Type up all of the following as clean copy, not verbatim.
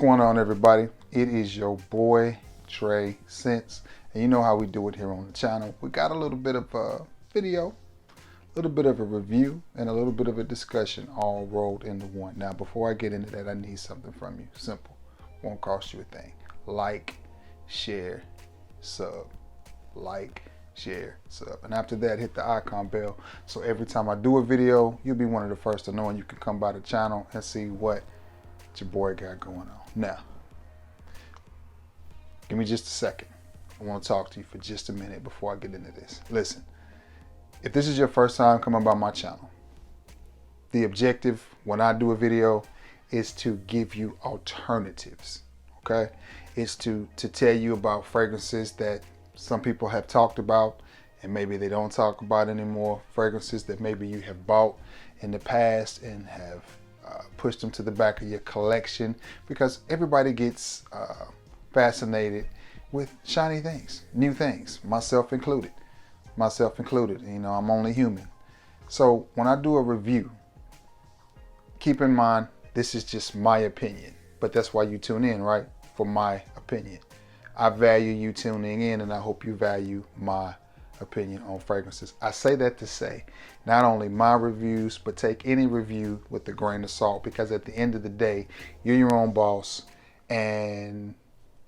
going on, everybody? It is your boy Trey Sense, and you know how we do it here on the channel. We got a little bit of a video, a little bit of a review, and a little bit of a discussion all rolled into one. Now, before I get into that, I need something from you. Simple. Won't cost you a thing. Like, share, sub. Like, share, sub. And after that, hit the icon bell. So every time I do a video, you'll be one of the first to know, and you can come by the channel and see what your boy got going on. Now, give me just a second. I want to talk to you for just a minute before I get into this. Listen, if this is your first time coming by my channel, the objective when I do a video is to give you alternatives, okay? It's to tell you about fragrances that some people have talked about and maybe they don't talk about anymore. Fragrances that maybe you have bought in the past and have push them to the back of your collection, because everybody gets fascinated with shiny things, new things, myself included. You know, I'm only human. So when I do a review, keep in mind, this is just my opinion, but that's why you tune in, right? For my opinion. I value you tuning in, and I hope you value my opinion on fragrances. I say that to say not only my reviews, but take any review with a grain of salt, because at the end of the day, you're your own boss and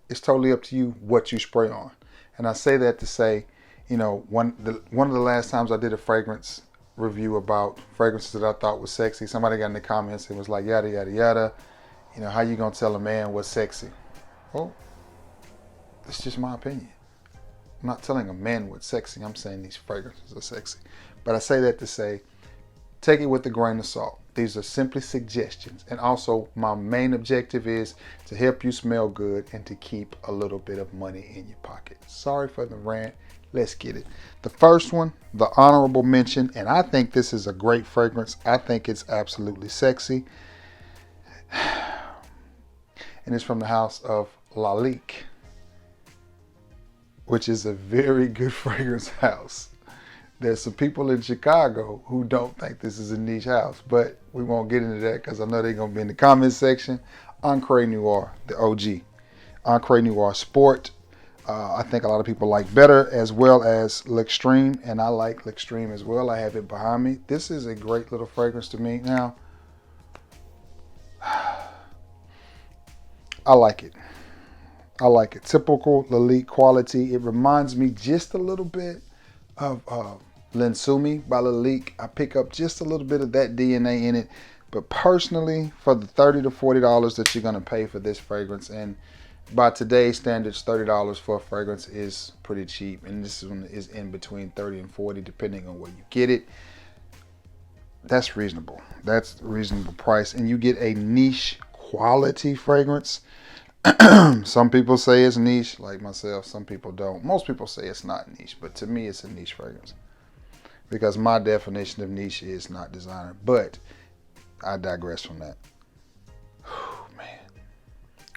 it's totally up to you what you spray on. And I say that to say, you know, one of the last times I did a fragrance review about fragrances that I thought was sexy, somebody got in the comments and was like, yada yada yada, you know, how you gonna tell a man what's sexy? Well, it's just my opinion. I'm not telling a man what's sexy. I'm saying these fragrances are sexy. But I say that to say, take it with a grain of salt. These are simply suggestions. And also, my main objective is to help you smell good and to keep a little bit of money in your pocket. Sorry for the rant. Let's get it. The first one, the honorable mention, and I think this is a great fragrance. I think it's absolutely sexy. And it's from the house of Lalique, which is a very good fragrance house. There's some people in Chicago who don't think this is a niche house, but we won't get into that because I know they're going to be in the comments section. Ancre Noir, the OG. Ancre Noir Sport. I think a lot of people like better, as well as L'Extreme, and I like L'Extreme as well. I have it behind me. This is a great little fragrance to me. Now, I like it. I like it. Typical Lalique quality. It reminds me just a little bit of Linsumi by Lalique. I pick up just a little bit of that DNA in it. But personally, for the $30 to $40 that you're going to pay for this fragrance, and by today's standards, $30 for a fragrance is pretty cheap. And this one is in between $30 and $40 depending on where you get it. That's reasonable. That's a reasonable price. And you get a niche quality fragrance. Some people say it's niche, like myself. Some people don't. Most people say it's not niche, but to me, it's a niche fragrance, because my definition of niche is not designer. But I digress from that. Man,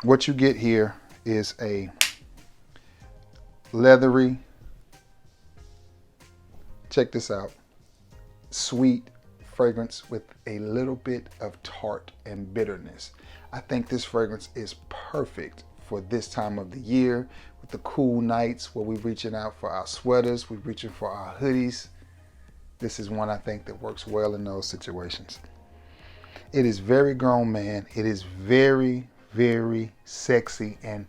what you get here is a leathery, check this out, sweet fragrance with a little bit of tart and bitterness. I think this fragrance is perfect for this time of the year, with the cool nights where we're reaching out for our sweaters, we're reaching for our hoodies. This is one I think that works well in those situations. It is very grown man. It is very, very sexy. And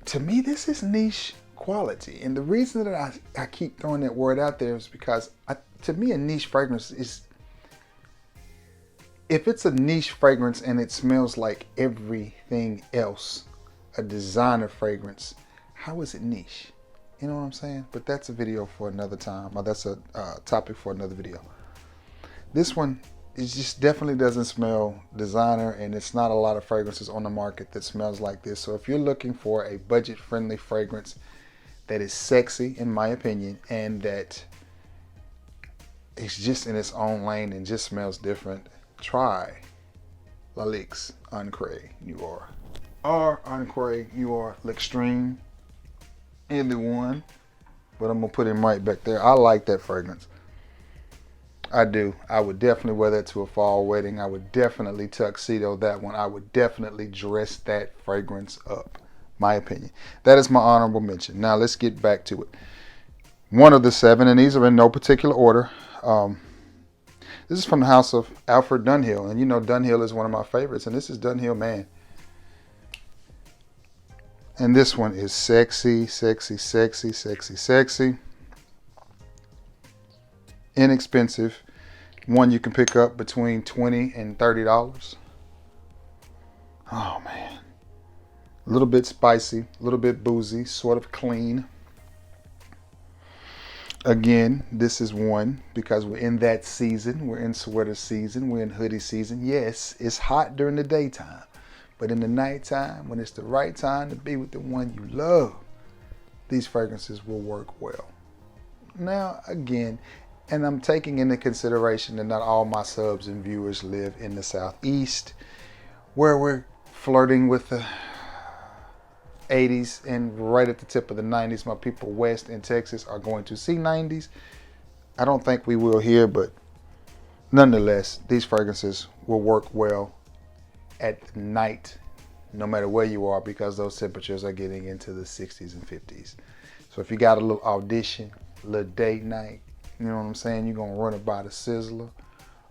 to me, this is niche quality. And the reason that I keep throwing that word out there is because to me, a niche fragrance is, if it's a niche fragrance and it smells like everything else, a designer fragrance, how is it niche? You know what I'm saying? But that's a video for another time, or that's a topic for another video. This one, it just definitely doesn't smell designer, and it's not a lot of fragrances on the market that smells like this. So if you're looking for a budget-friendly fragrance that is sexy, in my opinion, and that it's just in its own lane and just smells different, try Lalique's Ancre Noir or Ancre Noir L'Extreme. Either one, but I'm gonna put him right back there. I like that fragrance. I do. I would definitely wear that to a fall wedding. I would definitely tuxedo that one. I would definitely dress that fragrance up. My opinion. That is my honorable mention. Now let's get back to it. One of the 7, and these are in no particular order. This is from the house of Alfred Dunhill, and you know Dunhill is one of my favorites, and this is Dunhill Man. And this one is sexy, sexy, sexy, sexy, sexy. Inexpensive. One you can pick up between $20 and $30. Oh man. A little bit spicy, a little bit boozy, sort of clean. Again, this is one because we're in that season. We're in sweater season. We're in hoodie season. Yes, it's hot during the daytime, but in the nighttime, when it's the right time to be with the one you love, these fragrances will work well. Now, again, and I'm taking into consideration that not all my subs and viewers live in the Southeast, where we're flirting with the 80s and right at the tip of the 90s. My people west in Texas are going to see 90s. I don't think we will here, but nonetheless, these fragrances will work well at night, no matter where you are, because those temperatures are getting into the 60s and 50s. So if you got a little audition, a little date night, you know what I'm saying, you're going to run it by the Sizzler,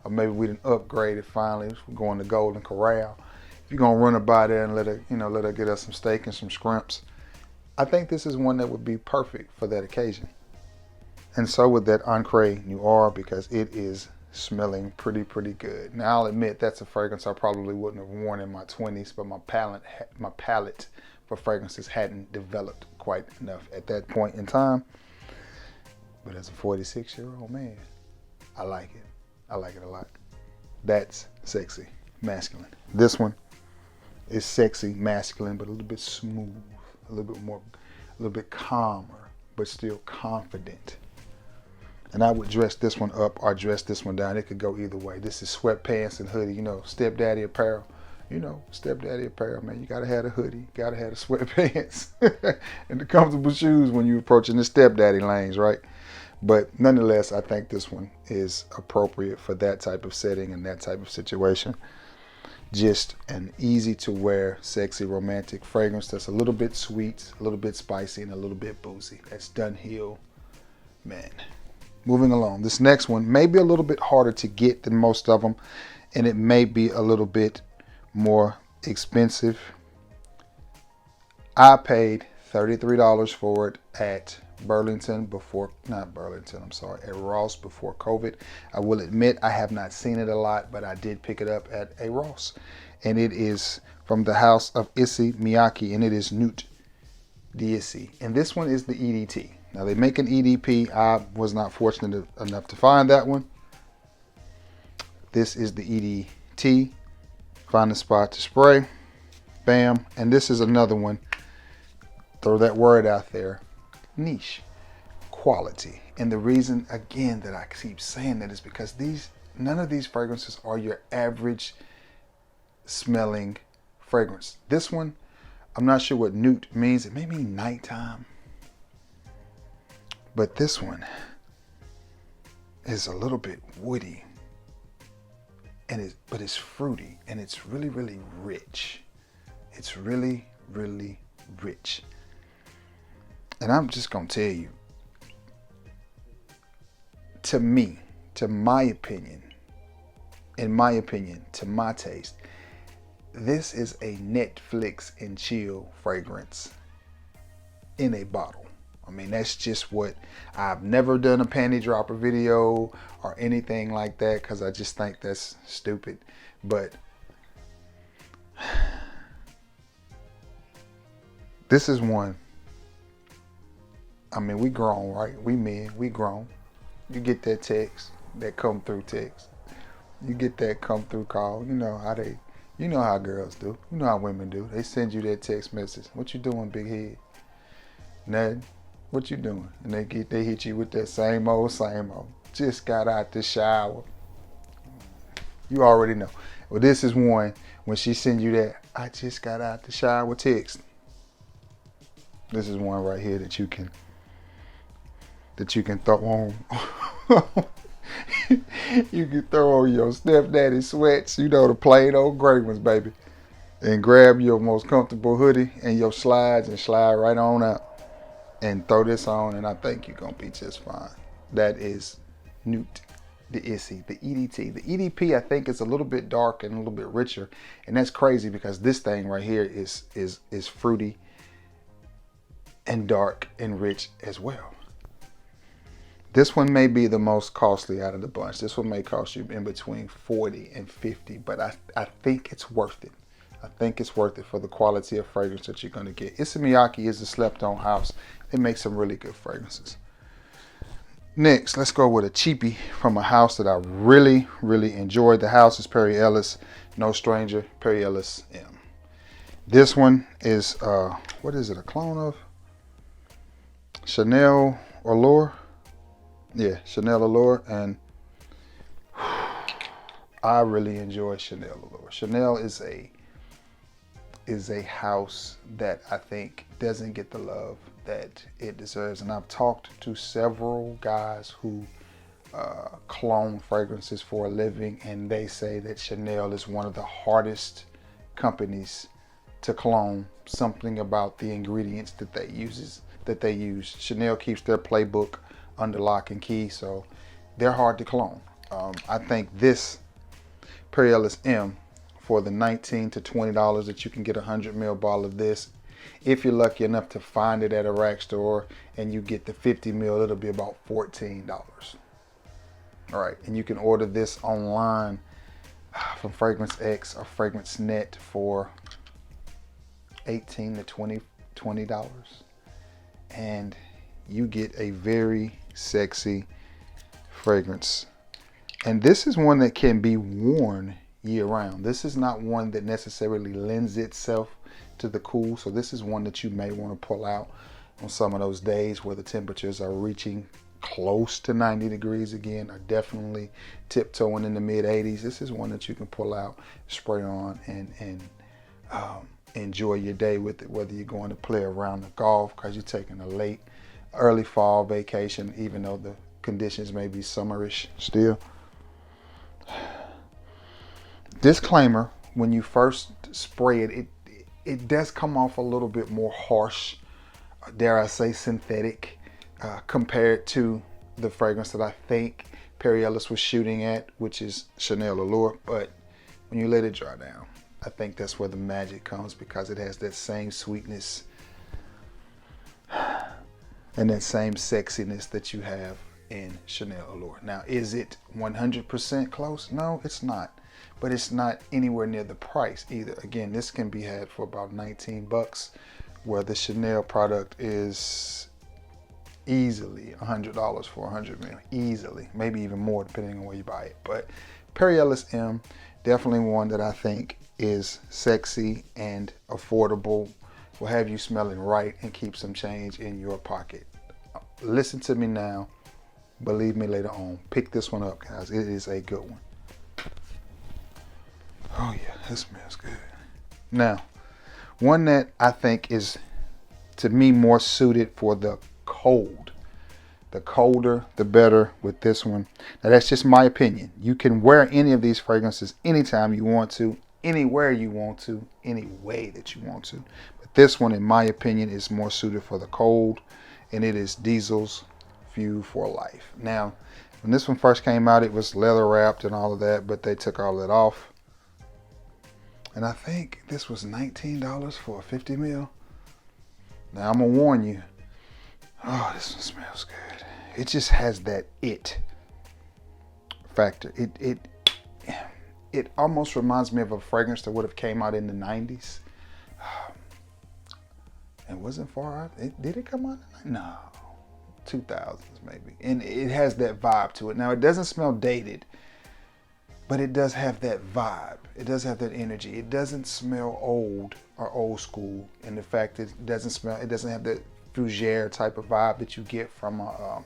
or maybe we didn't upgrade it finally, we're going to Golden Corral. You're gonna run it by there and let her get us some steak and some scrimps. I think this is one that would be perfect for that occasion. And so with that Ancre Noir, because it is smelling pretty good. Now I'll admit that's a fragrance I probably wouldn't have worn in my 20s, but my palate for fragrances hadn't developed quite enough at that point in time. But as a 46-year-old man, I like it. I like it a lot. That's sexy, masculine. This one is sexy, masculine, but a little bit smooth, a little bit calmer, but still confident. And I would dress this one up or dress this one down. It could go either way. This is sweatpants and hoodie, stepdaddy apparel. Stepdaddy apparel, man. You gotta have a hoodie, you gotta have the sweatpants, and the comfortable shoes when you're approaching the stepdaddy lanes, right? But nonetheless, I think this one is appropriate for that type of setting and that type of situation. Just an easy to wear, sexy, romantic fragrance that's a little bit sweet, a little bit spicy, and a little bit boozy. That's Dunhill Man. Moving along, this next one may be a little bit harder to get than most of them, and it may be a little bit more expensive. I paid $33 for it at Ross before COVID. I will admit I have not seen it a lot, but I did pick it up at a Ross. And it is from the house of Issey Miyake, and it is Newt d'Issey. And this one is the EDT. Now they make an EDP. I was not fortunate enough to find that one. This is the EDT. Find a spot to spray. Bam. And this is another one. Throw that word out there. Niche. Quality. And the reason, again, that I keep saying that is because none of these fragrances are your average smelling fragrance. This one, I'm not sure what Newt means. It may mean nighttime. But this one is a little bit woody. But it's fruity, and it's really rich. It's really rich. And I'm just gonna tell you, to me, to my opinion, to my taste, this is a Netflix and chill fragrance in a bottle. I mean, that's just what I've never done a panty dropper video or anything like that, because I just think that's stupid. But this is one. I mean, we grown, right? We men, we grown. You get that text, that come through text. You get that come through call. You know how girls do. You know how women do. They send you that text message. What you doing, big head? Nothing. What you doing? And they hit you with that same old. Just got out the shower. You already know. Well, this is one, when she send you that, I just got out the shower text. This is one right here that you can throw on You can throw on your stepdaddy sweats, you know, the plain old gray ones, baby. And grab your most comfortable hoodie and your slides and slide right on out. And throw this on, and I think you're going to be just fine. That is Newt, the Issy, the EDT. The EDP, I think, is a little bit dark and a little bit richer. And that's crazy because this thing right here is fruity and dark and rich as well. This one may be the most costly out of the bunch. This one may cost you in between 40 and 50, but I think it's worth it. I think it's worth it for the quality of fragrance that you're going to get. Issey Miyake is a slept-on house. They make some really good fragrances. Next, let's go with a cheapie from a house that I really, really enjoyed. The house is Perry Ellis. No stranger, Perry Ellis M. This one is, what is it, a clone of? Chanel Allure. Yeah, Chanel Allure. And I really enjoy Chanel Allure. Chanel is a house that I think doesn't get the love that it deserves. And I've talked to several guys who clone fragrances for a living, and they say that Chanel is one of the hardest companies to clone. Something about the ingredients that they use. Chanel keeps their playbook under lock and key, so they're hard to clone. I think this Perry Ellis M, for the $19 to $20 that you can get a 100 ml bottle of this, if you're lucky enough to find it at a rack store and you get the 50 ml, it'll be about $14. All right, and you can order this online from Fragrance X or Fragrance Net for $18 to $20, and you get a very sexy fragrance. And this is one that can be worn year round. This is not one that necessarily lends itself to the cool, so this is one that you may want to pull out on some of those days where the temperatures are reaching close to 90 degrees again, or definitely tiptoeing in the mid 80s. This is one that you can pull out, spray on, and enjoy your day with it, whether you're going to play around the golf because you're taking a early fall vacation, even though the conditions may be summerish still. Disclaimer, when you first spray it, it does come off a little bit more harsh, dare I say synthetic, compared to the fragrance that I think Perry Ellis was shooting at, which is Chanel Allure. But when you let it dry down, I think that's where the magic comes, because it has that same sweetness and that same sexiness that you have in Chanel Allure. Now, is it 100% close? No, it's not. But it's not anywhere near the price either. Again, this can be had for about 19 bucks, where the Chanel product is easily $100 for 100 ml. Easily, maybe even more depending on where you buy it. But Perry Ellis M, definitely one that I think is sexy and affordable, will have you smelling right and keep some change in your pocket. Listen to me now, believe me later on. Pick this one up, guys. It is a good one. Oh yeah, this smells good. Now, one that I think is, to me, more suited for the cold. The colder, the better with this one. Now, that's just my opinion. You can wear any of these fragrances anytime you want to, anywhere you want to, any way that you want to. But this one, in my opinion, is more suited for the cold, and it is Diesel's View for Life. Now, when this one first came out, it was leather wrapped and all of that, but they took all that off. And I think this was $19 for a 50 ml. Now, I'm going to warn you. Oh, this one smells good. It just has that it factor. It almost reminds me of a fragrance that would have came out in the 90s. It wasn't far out. Did it come out? No. 2000s maybe. And it has that vibe to it. Now, it doesn't smell dated, but it does have that vibe. It does have that energy. It doesn't smell old or old school. And the fact that it doesn't have that fougere type of vibe that you get from a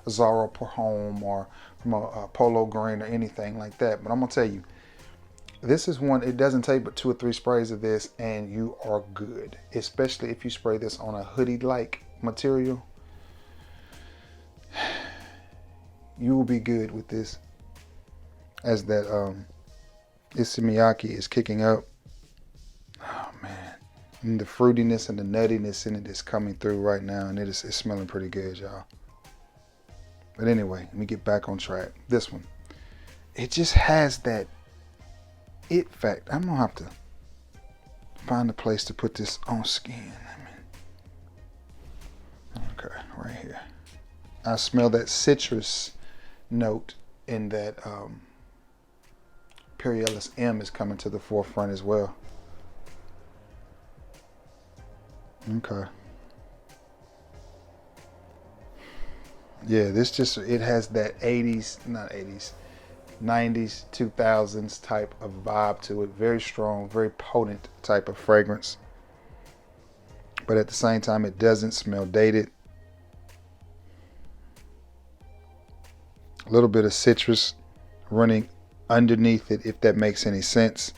Zara Pour Homme or from a Polo Green or anything like that. But I'm gonna tell you, this is one, it doesn't take but 2 or 3 sprays of this and you are good. Especially if you spray this on a hoodie-like material. You will be good with this as that issey miyake is kicking up. Oh man, and the fruitiness and the nuttiness in it is coming through right now, and it's smelling pretty good, y'all. But anyway, let me get back on track. This one, it just has that it fact. I'm gonna have to find a place to put this on skin. Okay, right here. I smell that citrus note in that Ellis M is coming to the forefront as well. Okay. Yeah, this just, it has that 80s, not 80s, 90s, 2000s type of vibe to it. Very strong, very potent type of fragrance. But at the same time, it doesn't smell dated. A little bit of citrus running underneath it, if that makes any sense.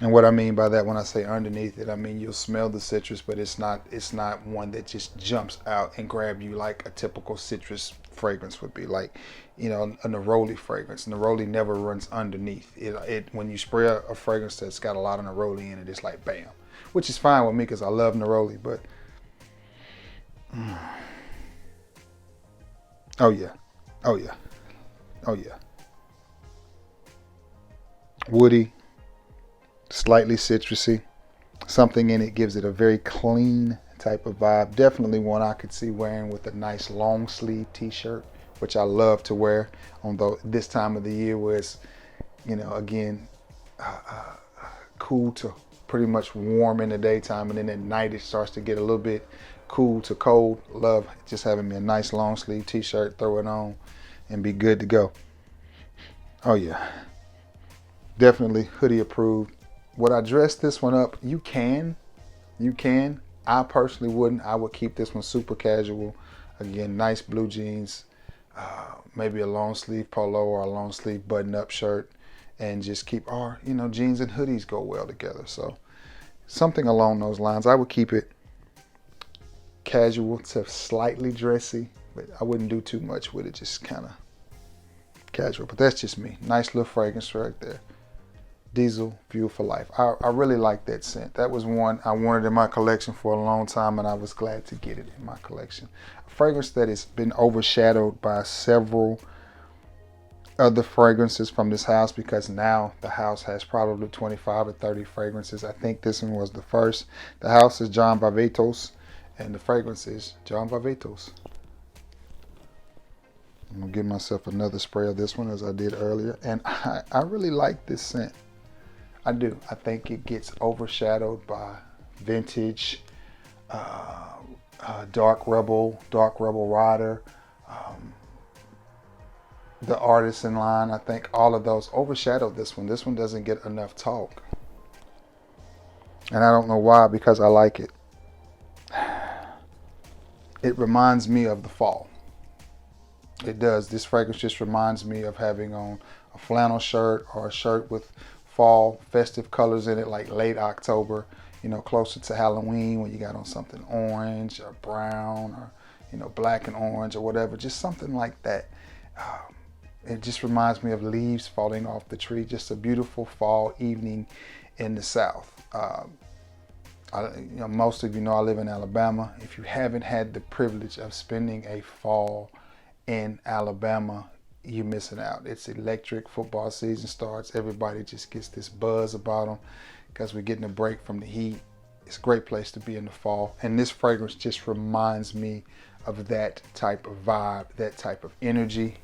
And what I mean by that, when I say underneath it, I mean you'll smell the citrus, but it's not one that just jumps out and grab you like a typical citrus fragrance would be. Like, you know, a neroli fragrance. Neroli never runs underneath. It when you spray a fragrance that's got a lot of neroli in it, it's like bam, which is fine with me because I love neroli. But oh yeah, oh yeah, oh yeah, woody. Slightly citrusy. Something in it gives it a very clean type of vibe. Definitely one I could see wearing with a nice long sleeve t-shirt, which I love to wear on this time of the year where it's, you know, again, cool to pretty much warm in the daytime, and then at night it starts to get a little bit cool to cold. Love just having me a nice long sleeve t-shirt, throw it on and be good to go. Oh yeah, definitely hoodie approved. Would I dress this one up? You can. I personally wouldn't. I would keep this one super casual. Again, nice blue jeans, maybe a long sleeve polo or a long sleeve button up shirt, and just keep, or, you know, jeans and hoodies go well together. So something along those lines. I would keep it casual to slightly dressy, but I wouldn't do too much with it. Just kind of casual. But that's just me. Nice little fragrance right there. Diesel Fuel for Life. I really like that scent. That was one I wanted in my collection for a long time, and I was glad to get it in my collection. A fragrance that has been overshadowed by several other fragrances from this house, because now the house has probably 25 or 30 fragrances. I think this one was the first. The house is John Varvatos, and the fragrance is John Varvatos. I'm gonna give myself another spray of this one as I did earlier, and I really like this scent. I do. I think it gets overshadowed by Vintage, Dark Rebel Rider, the Artisan line. I think all of those overshadow this one. This one doesn't get enough talk, and I don't know why, because I like it. It reminds me of the fall. It does. This fragrance just reminds me of having on a flannel shirt or a shirt with fall festive colors in it, like late October, you know, closer to Halloween, when you got on something orange or brown, or, you know, black and orange or whatever, just something like that. It just reminds me of leaves falling off the tree. Just a beautiful fall evening in the South. You know, most of you know I live in Alabama. If you haven't had the privilege of spending a fall in Alabama, you're missing out. It's electric. Football season starts. Everybody just gets this buzz about them because we're getting a break from the heat. It's a great place to be in the fall. And this fragrance just reminds me of that type of vibe, that type of energy.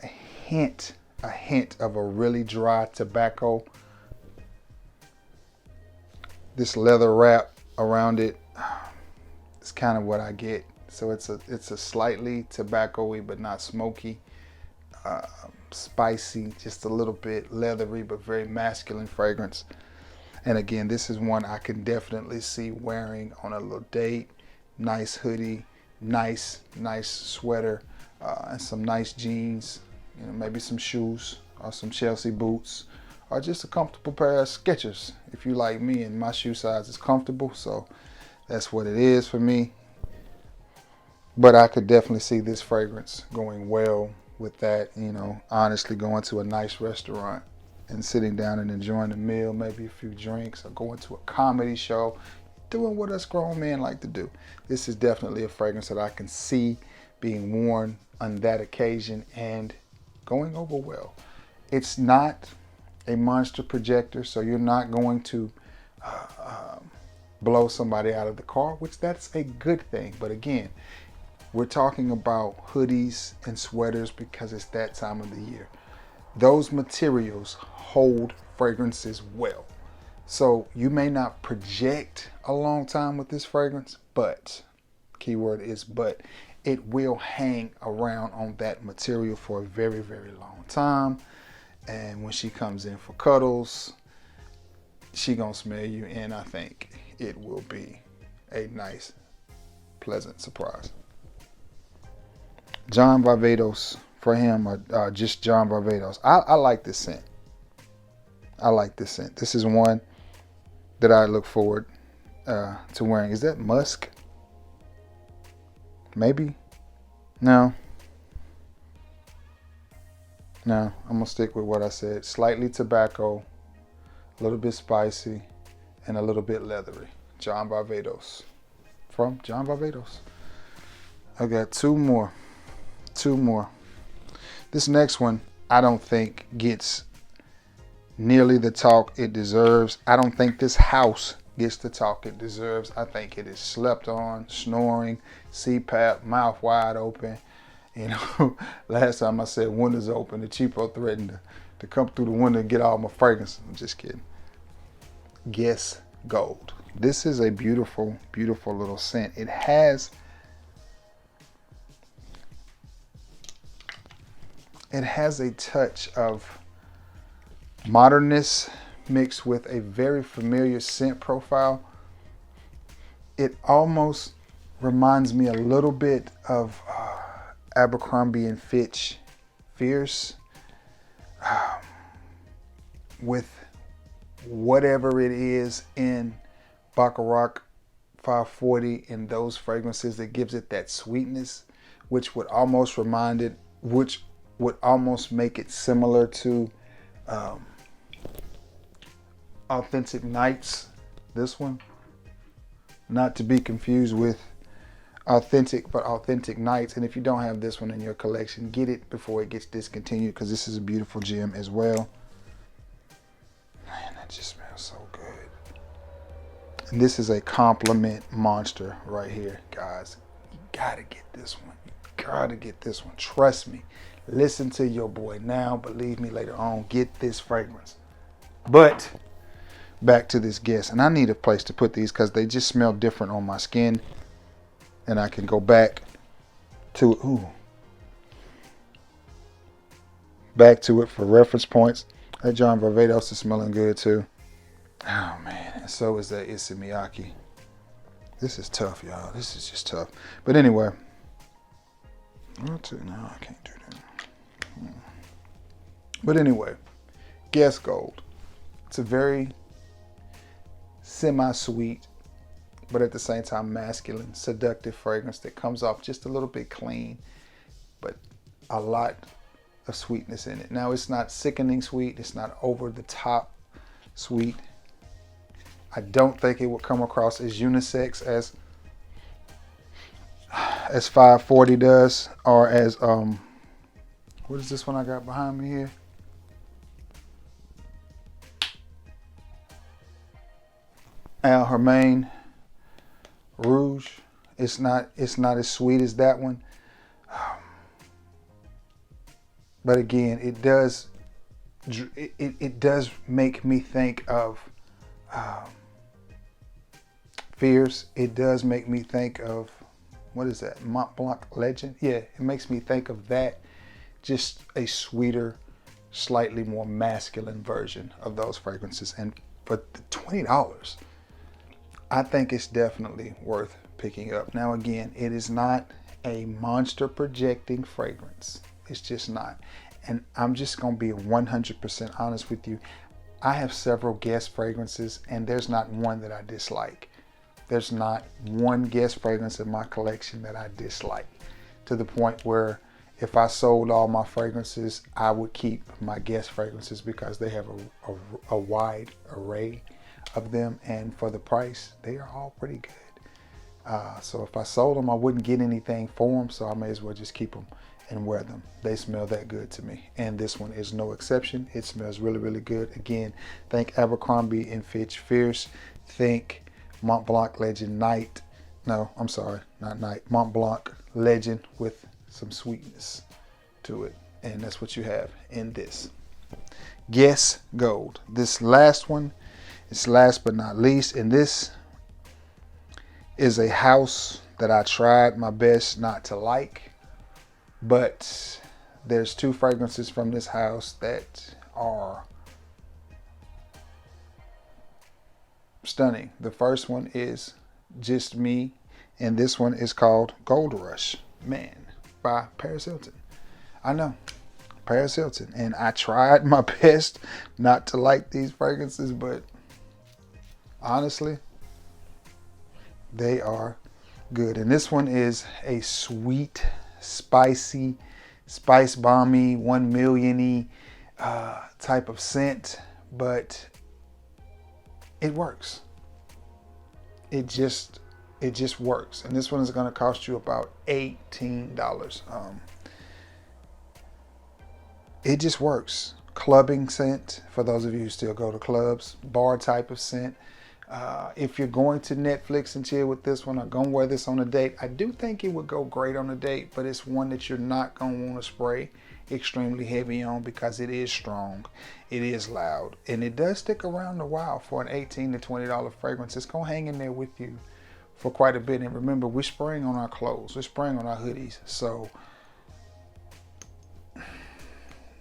A hint of a really dry tobacco. This leather wrap around it, it's kind of what I get. So it's a slightly tobacco-y but not smoky, spicy, just a little bit leathery but very masculine fragrance. And again, this is one I can definitely see wearing on a little date. Nice hoodie, nice sweater, and some nice jeans, you know, maybe some shoes or some Chelsea boots, or just a comfortable pair of Skechers. If you like me, and my shoe size is comfortable, so that's what it is for me. But I could definitely see this fragrance going well with that, you know, honestly going to a nice restaurant and sitting down and enjoying a meal, maybe a few drinks, or going to a comedy show, doing what us grown men like to do. This is definitely a fragrance that I can see being worn on that occasion and going over well. It's not a monster projector, so you're not going to blow somebody out of the car, which that's a good thing. But again, we're talking about hoodies and sweaters because it's that time of the year. Those materials hold fragrances well. So you may not project a long time with this fragrance, but, keyword is but, it will hang around on that material for a very, very long time. And when she comes in for cuddles, she gonna smell you, and I think it will be a nice, pleasant surprise. John Barbados for him, or just John Barbados. I like this scent. I like this scent. This is one that I look forward to wearing. Is that musk? Maybe? No. No, I'm going to stick with what I said. Slightly tobacco, a little bit spicy, and a little bit leathery. John Barbados. From John Barbados. I got two more. This next one, I don't think gets nearly the talk it deserves. I don't think this house gets the talk it deserves. I think it is slept on, snoring, CPAP, mouth wide open. You know, last time I said windows open, the cheapo threatened to come through the window and get all my fragrance. I'm just kidding. Guess Gold. This is a beautiful, beautiful little scent. It has a touch of modernness mixed with a very familiar scent profile. It almost reminds me a little bit of Abercrombie and Fitch Fierce, with whatever it is in Baccarat 540 and those fragrances that gives it that sweetness, which would almost make it similar to Authentic Nights. This one, not to be confused with Authentic Nights. And if you don't have this one in your collection, get it before it gets discontinued, because this is a beautiful gem as well. Man, that just smells so good. And this is a compliment monster right here, guys. You gotta get this one. You gotta get this one. Trust me. Listen to your boy now, believe me later on. Get this fragrance. But back to this guess, and I need a place to put these because they just smell different on my skin, and I can go back to it for reference points. That John Barbados is smelling good too. Oh man, and so is that Issey Miyake. This is tough, y'all. This is just tough. But anyway, no, I can't do that. But anyway, Guess Gold. It's a very semi-sweet, but at the same time masculine, seductive fragrance that comes off just a little bit clean, but a lot of sweetness in it. Now, it's not sickening sweet. It's not over the top sweet. I don't think it will come across as unisex as 540 does, or as what is this one I got behind me here? Al Hermaine Rouge. It's not as sweet as that one. But again, it does make me think of Fierce. It does make me think of, what is that, Mont Blanc Legend? Yeah, it makes me think of that. Just a sweeter, slightly more masculine version of those fragrances. And for the $20, I think it's definitely worth picking up. Now again, it is not a monster projecting fragrance. It's just not. And I'm just going to be 100% honest with you. I have several Guess fragrances, and there's not one that I dislike. There's not one Guess fragrance in my collection that I dislike, to the point where if I sold all my fragrances, I would keep my Guess fragrances because they have a wide array of them, and for the price, they are all pretty good. So if I sold them, I wouldn't get anything for them, so I may as well just keep them and wear them. They smell that good to me, and this one is no exception. It smells really, really good. Again, think Abercrombie and Fitch Fierce. Think Mont Blanc Legend Night. No, I'm sorry, not Night. Mont Blanc Legend with some sweetness to it, and that's what you have in this Guess Gold. This last one is last but not least, and this is a house that I tried my best not to like, but there's two fragrances from this house that are stunning. The first one is Just Me, and this one is called Gold Rush Man by Paris Hilton. I know, Paris Hilton, and I tried my best not to like these fragrances, but honestly, they are good. And this one is a sweet, spicy, spice bomby, 1 million-y type of scent, but it works. It just works. And this one is going to cost you about $18. It just works. Clubbing scent, for those of you who still go to clubs. Bar type of scent. If you're going to Netflix and chill with this one, or going to wear this on a date, I do think it would go great on a date, but it's one that you're not going to want to spray extremely heavy on because it is strong, it is loud, and it does stick around a while. For an $18 to $20 fragrance, it's going to hang in there with you for quite a bit. And remember, we're spraying on our clothes, we're spraying on our hoodies, so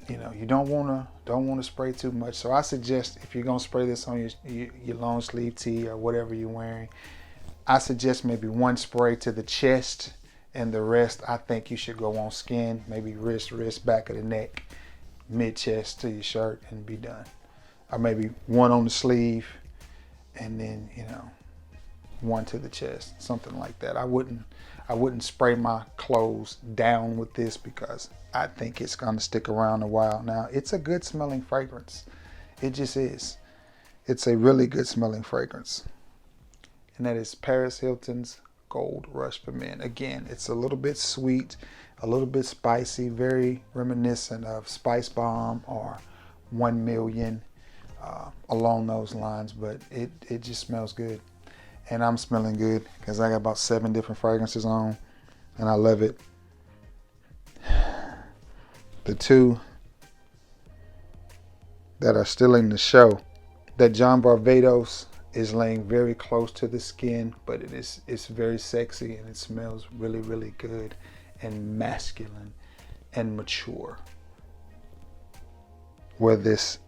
you know, you don't want to spray too much. So I suggest, if you're gonna spray this on your long sleeve tee or whatever you're wearing, I suggest maybe one spray to the chest, and the rest I think you should go on skin, maybe wrist, back of the neck, mid chest to your shirt, and be done. Or maybe one on the sleeve, and then, you know, one to the chest, something like that. I wouldn't spray my clothes down with this because I think it's going to stick around a while. Now, it's a good smelling fragrance. It just is. It's a really good smelling fragrance. And that is Paris Hilton's Gold Rush for Men. Again, it's a little bit sweet, a little bit spicy, very reminiscent of Spice Bomb or 1 Million, along those lines, but it just smells good. And I'm smelling good because I got about 7 different fragrances on, and I love it. The two that are still in the show, that John Barbados is laying very close to the skin, but it's very sexy, and it smells really, really good and masculine and mature. Where this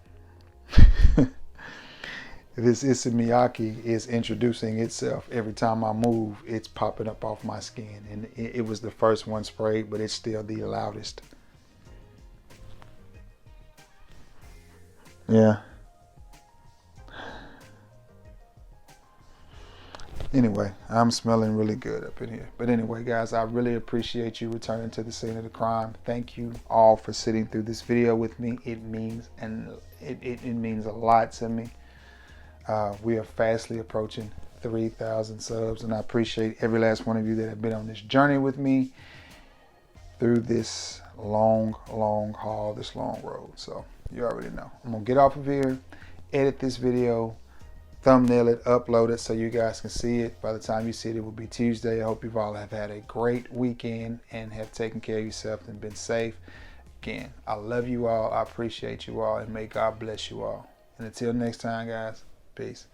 this Issey Miyake is introducing itself every time I move, it's popping up off my skin, and it was the first one sprayed, but it's still the loudest. Yeah. Anyway, I'm smelling really good up in here. But anyway, guys, I really appreciate you returning to the scene of the crime. Thank you all for sitting through this video with me. It means it means a lot to me. We are fastly approaching 3,000 subs, and I appreciate every last one of you that have been on this journey with me through this long haul, this long road. So you already know. I'm gonna get off of here, edit this video, thumbnail it, upload it so you guys can see it. By the time you see it, it will be Tuesday. I hope you all have had a great weekend and have taken care of yourself and been safe. Again, I love you all. I appreciate you all, and may God bless you all. And until next time, guys, peace.